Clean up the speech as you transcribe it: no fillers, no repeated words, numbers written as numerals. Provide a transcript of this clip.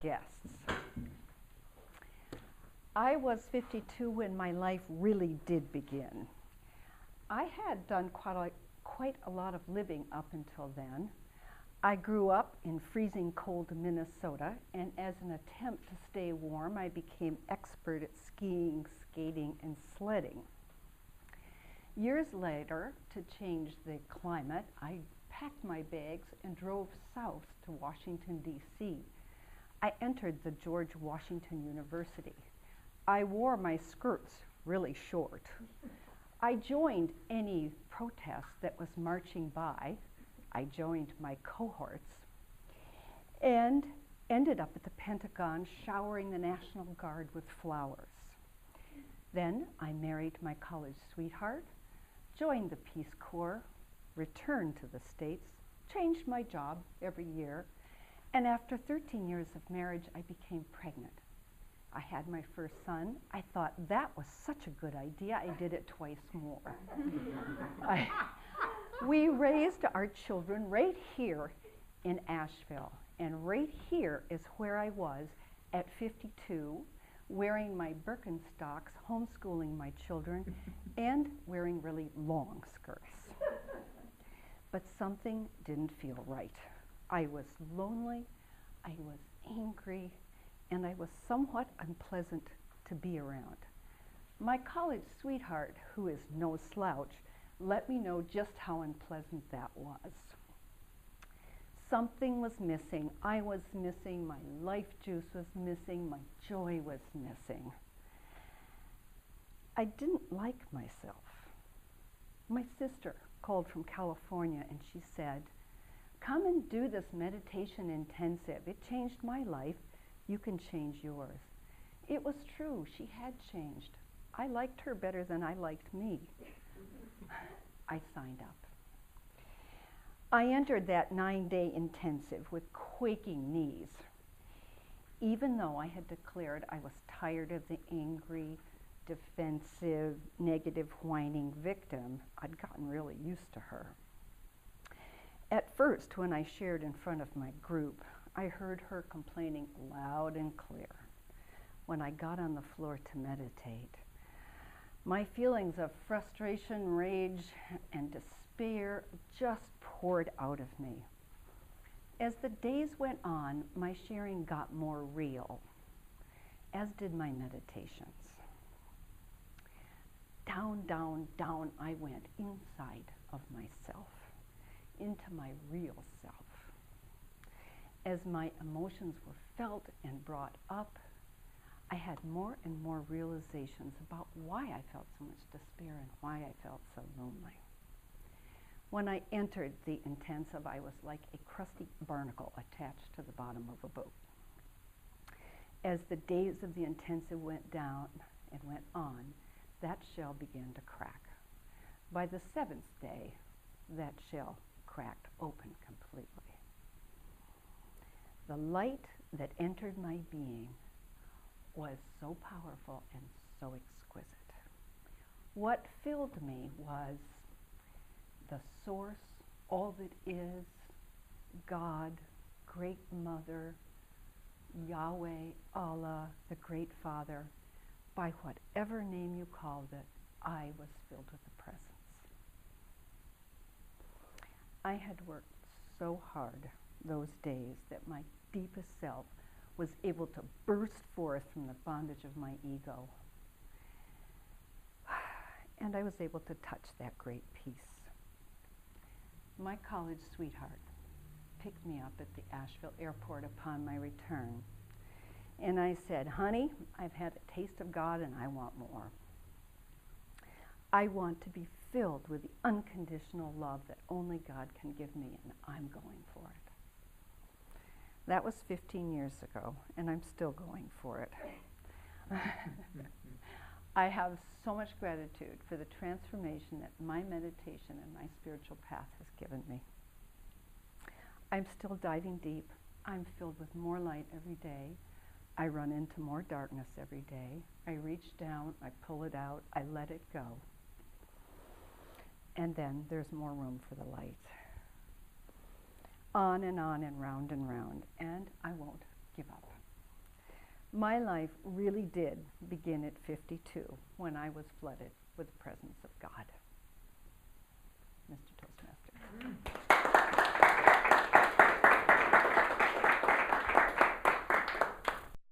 guests. I was 52 when my life really did begin. I had done quite a lot of living up until then. I grew up in freezing cold Minnesota, and as an attempt to stay warm, I became expert at skiing, skating, and sledding. Years later, to change the climate, I packed my bags and drove south to Washington, D.C. I entered the George Washington University. I wore my skirts really short. I joined any protest that was marching by. I joined my cohorts and ended up at the Pentagon showering the National Guard with flowers. Then I married my college sweetheart, joined the Peace Corps, returned to the States, changed my job every year, and after 13 years of marriage, I became pregnant. I had my first son. I thought that was such a good idea, I did it twice more. We raised our children right here in Asheville, and right here is where I was at 52, wearing my Birkenstocks, homeschooling my children, and wearing really long skirts. But something didn't feel right. I was lonely, I was angry, and I was somewhat unpleasant to be around. My college sweetheart, who is no slouch, let me know just how unpleasant that was. Something was missing. I was missing, my life juice was missing, my joy was missing. I didn't like myself. My sister called from California and she said, "Come and do this meditation intensive. It changed my life. You can change yours." It was true, she had changed. I liked her better than I liked me. I signed up. I entered that 9-day intensive with quaking knees. Even though I had declared I was tired of the angry, defensive, negative, whining victim, I'd gotten really used to her. At first, when I shared in front of my group, I heard her complaining loud and clear. When I got on the floor to meditate, my feelings of frustration, rage, and despair just poured out of me. As the days went on, my sharing got more real, as did my meditations. Down, down, down I went inside of myself, into my real self. As my emotions were felt and brought up, I had more and more realizations about why I felt so much despair and why I felt so lonely. When I entered the intensive, I was like a crusty barnacle attached to the bottom of a boat. As the days of the intensive went down and went on, that shell began to crack. By the 7th day, that shell cracked open completely. The light that entered my being was so powerful and so exquisite. What filled me was the source, all that is, God, Great Mother, Yahweh, Allah, the Great Father. By whatever name you called it, I was filled with the presence. I had worked so hard those days that my deepest self was able to burst forth from the bondage of my ego. And I was able to touch that great peace. My college sweetheart picked me up at the Asheville airport upon my return. And I said, "Honey, I've had a taste of God and I want more. I want to be filled with the unconditional love that only God can give me, and I'm going for it." That was 15 years ago, and I'm still going for it. I have so much gratitude for the transformation that my meditation and my spiritual path has given me. I'm still diving deep. I'm filled with more light every day. I run into more darkness every day. I reach down, I pull it out, I let it go. And then there's more room for the light. On and round, and I won't give up. My life really did begin at 52 when I was flooded with the presence